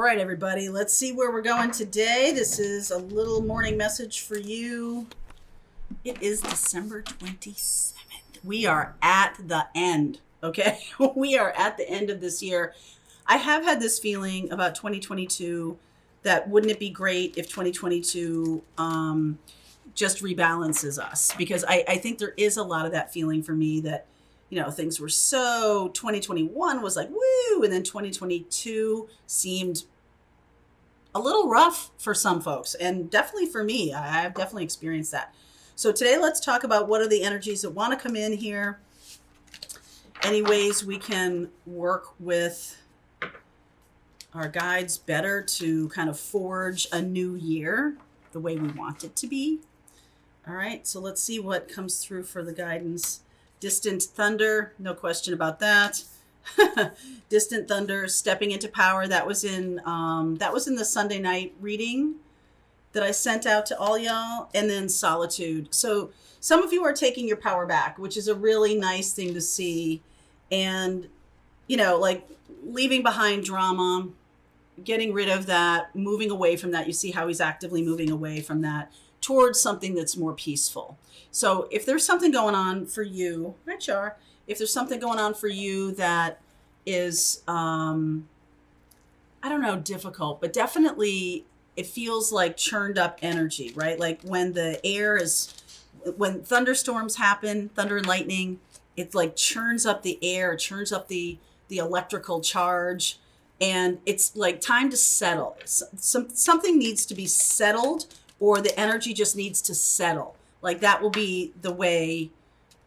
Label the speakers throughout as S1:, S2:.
S1: right, everybody, let's see where we're going today. This is a little morning message for you. It is December 27th. We are at the end, okay? We are at the end of this year. I have had this feeling about 2022 that wouldn't it be great if 2022 just rebalances us? Because I think there is a lot of that feeling for me that, you know, things were so 2021 was like, woo. And then 2022 seemed a little rough for some folks. And definitely for me, I've definitely experienced that. So today, let's talk about what are the energies that want to come in here. Any ways we can work with our guides better to kind of forge a new year the way we want it to be. All right, so let's see what comes through for the guidance. Distant thunder, no question about that. Distant thunder, stepping into power. That was in the Sunday night reading that I sent out to all y'all. And then solitude. So some of you are taking your power back, which is a really nice thing to see. And, you know, like leaving behind drama, getting rid of that, moving away from that. You see how he's actively moving away from that towards something that's more peaceful. So if there's something going on for you, hi Char, if there's something going on for you that is, I don't know, difficult, but definitely it feels like churned up energy, right? Like when when thunderstorms happen, thunder and lightning, it like churns up the air, churns up the electrical charge. And it's like time to settle. Something needs to be settled, or the energy just needs to settle. Like that will be the way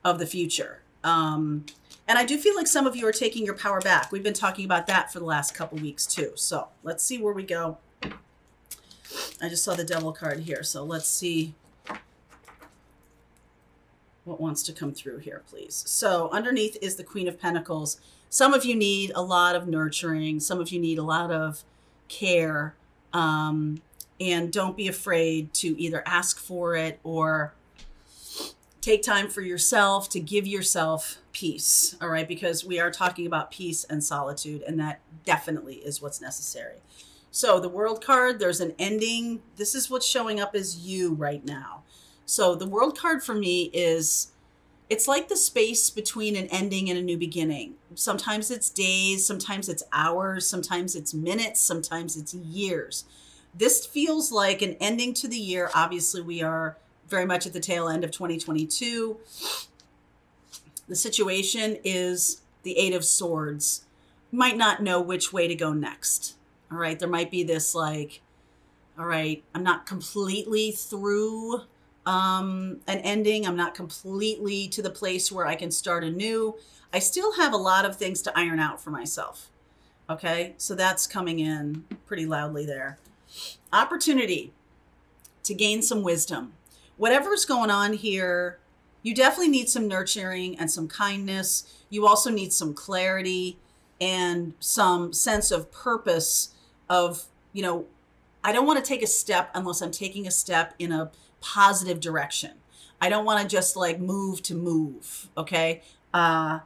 S1: of the future. And I do feel like some of you are taking your power back. We've been talking about that for the last couple weeks too. So let's see where we go. I just saw the devil card here. So let's see what wants to come through here, please. So underneath is the Queen of Pentacles. Some of you need a lot of nurturing. Some of you need a lot of care. And don't be afraid to either ask for it or take time for yourself to give yourself peace. All right. Because we are talking about peace and solitude, and that definitely is what's necessary. So the World card, there's an ending. This is what's showing up as you right now. So the World card for me is, it's like the space between an ending and a new beginning. Sometimes it's days, sometimes it's hours, sometimes it's minutes, sometimes it's years. This feels like an ending to the year. Obviously, we are very much at the tail end of 2022. The situation is the Eight of Swords. You might not know which way to go next. All right, there might be this like, all right, I'm not completely through an ending. I'm not completely to the place where I can start anew. I still have a lot of things to iron out for myself. Okay, so that's coming in pretty loudly there. Opportunity to gain some wisdom. Whatever's going on here, you definitely need some nurturing and some kindness. You also need some clarity and some sense of purpose of, you know, I don't want to take a step unless I'm taking a step in a positive direction. I don't want to just like move to move. Okay. I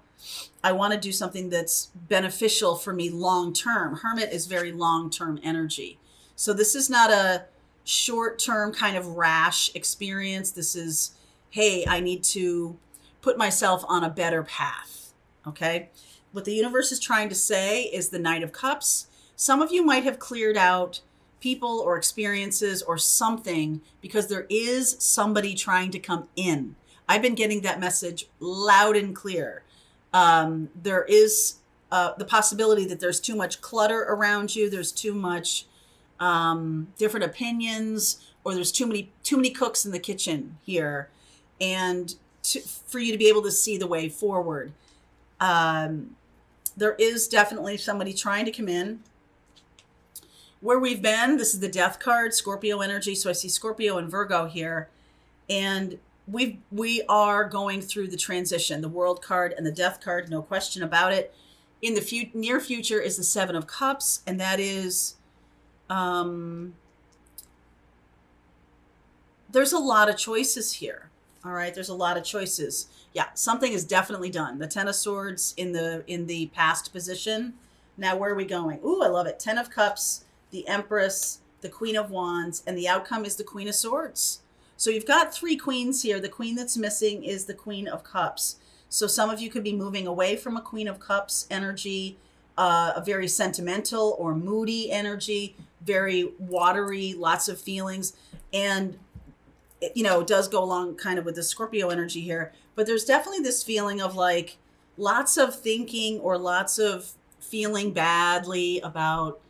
S1: want to do something that's beneficial for me long-term. Hermit is very long-term energy. So this is not a short-term kind of rash experience. This is, hey, I need to put myself on a better path. Okay. What the universe is trying to say is the Knight of Cups. Some of you might have cleared out people or experiences or something because there is somebody trying to come in. I've been getting that message loud and clear. There is the possibility that there's too much clutter around you. There's too much different opinions, or there's too many cooks in the kitchen here. And for you to be able to see the way forward. There is definitely somebody trying to come in. Where we've been, this is the Death card, Scorpio energy. So I see Scorpio and Virgo here. And we are going through the transition, the World card and the Death card, no question about it. In the near future is the Seven of Cups. And that is, there's a lot of choices here. All right. There's a lot of choices. Yeah. Something is definitely done. The Ten of Swords in the past position. Now, where are we going? Ooh, I love it. Ten of Cups, the Empress, the Queen of Wands, and the outcome is the Queen of Swords. So you've got three queens here. The queen that's missing is the Queen of Cups. So some of you could be moving away from a Queen of Cups energy, a very sentimental or moody energy, very watery, lots of feelings. And, you know, it does go along kind of with the Scorpio energy here. But there's definitely this feeling of like lots of thinking or lots of feeling badly about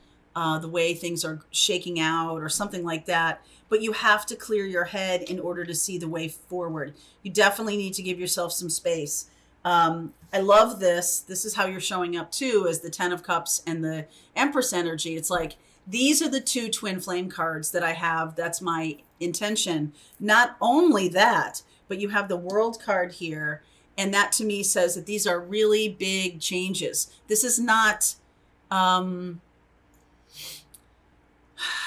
S1: the way things are shaking out or something like that. But you have to clear your head in order to see the way forward. You definitely need to give yourself some space. I love this. This is how you're showing up too, as the 10 of Cups and the Empress energy. It's like, these are the two twin flame cards that I have. That's my intention. Not only that, but you have the World card here. And that to me says that these are really big changes. This is not,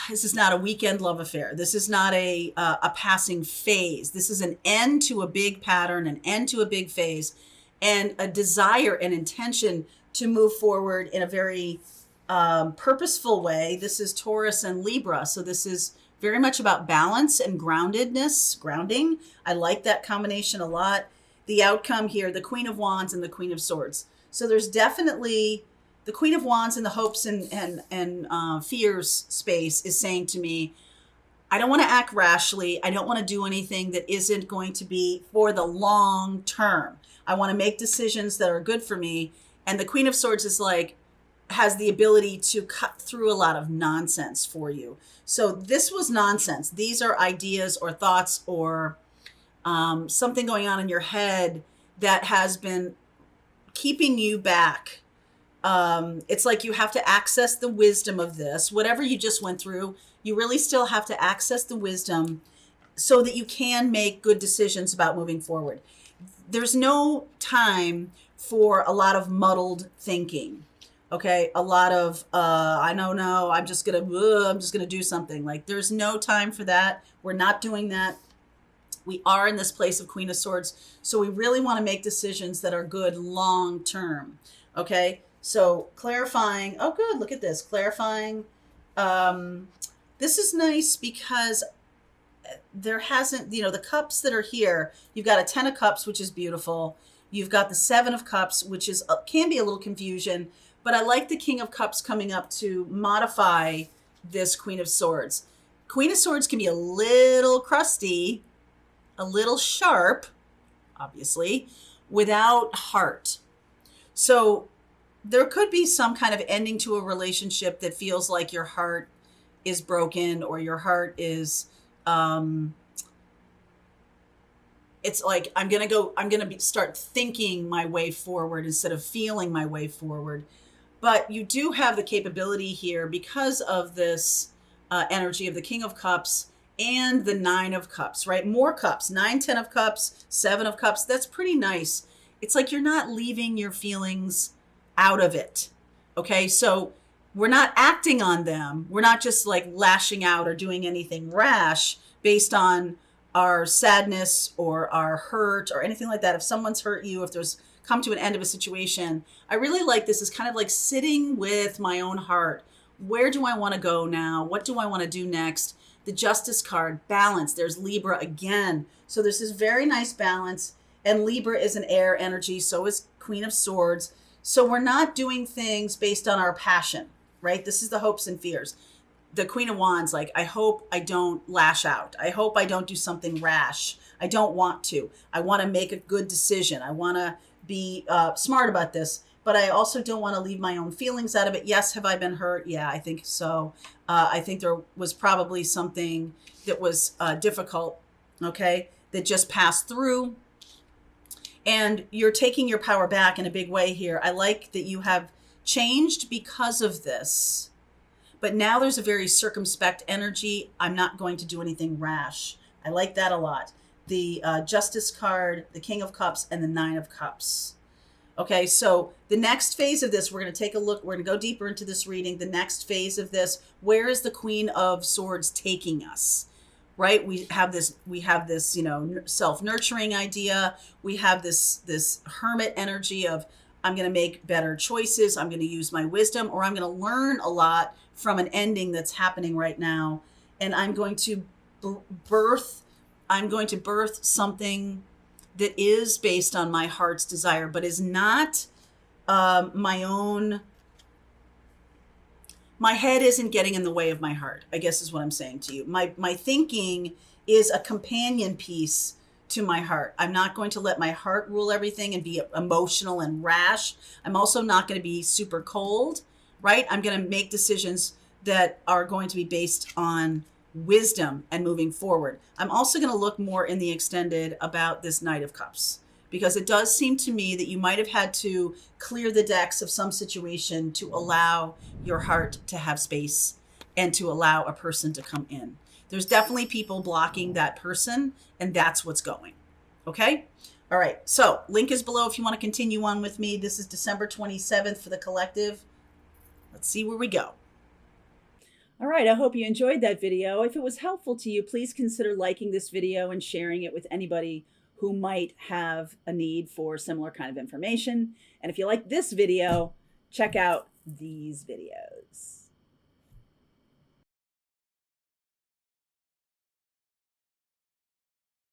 S1: this is not a weekend love affair. This is not a passing phase. This is an end to a big pattern, an end to a big phase, and a desire and intention to move forward in a very purposeful way. This is Taurus and Libra. So this is very much about balance and grounding. I like that combination a lot. The outcome here, the Queen of Wands and the Queen of Swords. So there's definitely the Queen of Wands in the hopes and fears space is saying to me, I don't want to act rashly. I don't want to do anything that isn't going to be for the long term. I want to make decisions that are good for me. And the Queen of Swords is like, has the ability to cut through a lot of nonsense for you. So this was nonsense. These are ideas or thoughts or something going on in your head that has been keeping you back. It's like you have to access the wisdom of this. Whatever you just went through, you really still have to access the wisdom so that you can make good decisions about moving forward. There's no time for a lot of muddled thinking. Okay, a lot of I don't know. I'm just gonna do something. Like there's no time for that. We're not doing that. We are in this place of Queen of Swords, so we really want to make decisions that are good long term. Okay, so clarifying. Oh, good. Look at this. Clarifying. This is nice because there hasn't, you know, the cups that are here. You've got a 10 of Cups, which is beautiful. You've got the 7 of Cups, which is can be a little confusion. But I like the King of Cups coming up to modify this Queen of Swords. Queen of Swords can be a little crusty, a little sharp, obviously, without heart. So there could be some kind of ending to a relationship that feels like your heart is broken or your heart is, it's like, I'm going to start thinking my way forward instead of feeling my way forward. But you do have the capability here because of this energy of the King of Cups and the 9 of Cups, right? More cups, 9, 10 of Cups, 7 of Cups. That's pretty nice. It's like you're not leaving your feelings out of it. Okay. So we're not acting on them. We're not just like lashing out or doing anything rash based on our sadness or our hurt or anything like that. If someone's hurt you, if there's come to an end of a situation, I really like this. Is kind of like sitting with my own heart. Where do I want to go now? What do I want to do next? The Justice card, balance. There's Libra again. So there's this very nice balance. And Libra is an air energy. So is Queen of Swords. So we're not doing things based on our passion, right? This is the hopes and fears. The Queen of Wands, like, I hope I don't lash out. I hope I don't do something rash. I don't want to. I want to make a good decision. I want to be smart about this, but I also don't want to leave my own feelings out of it. Yes, have I been hurt? Yeah, I think so. I think there was probably something that was difficult, okay, that just passed through. And you're taking your power back in a big way here. I like that you have changed because of this. But now there's a very circumspect energy. I'm not going to do anything rash. I like that a lot. The Justice card, the King of Cups, and the 9 of Cups. Okay, so the next phase of this, we're going to take a look. We're going to go deeper into this reading. The next phase of this, where is the Queen of Swords taking us? Right? We have this, you know, self-nurturing idea. We have this hermit energy of I'm going to make better choices. I'm going to use my wisdom, or I'm going to learn a lot from an ending that's happening right now. And I'm going to birth something that is based on my heart's desire, but is not my own. My head isn't getting in the way of my heart, I guess is what I'm saying to you. My thinking is a companion piece to my heart. I'm not going to let my heart rule everything and be emotional and rash. I'm also not going to be super cold, right? I'm going to make decisions that are going to be based on wisdom and moving forward. I'm also going to look more in the extended about this Knight of Cups, because it does seem to me that you might have had to clear the decks of some situation to allow your heart to have space and to allow a person to come in. There's definitely people blocking that person, and that's what's going. Okay? All right. So link is below if you want to continue on with me. This is December 27th for the collective. Let's see where we go. All right. I hope you enjoyed that video. If it was helpful to you, please consider liking this video and sharing it with anybody who might have a need for similar kind of information. And if you like this video, check out these videos.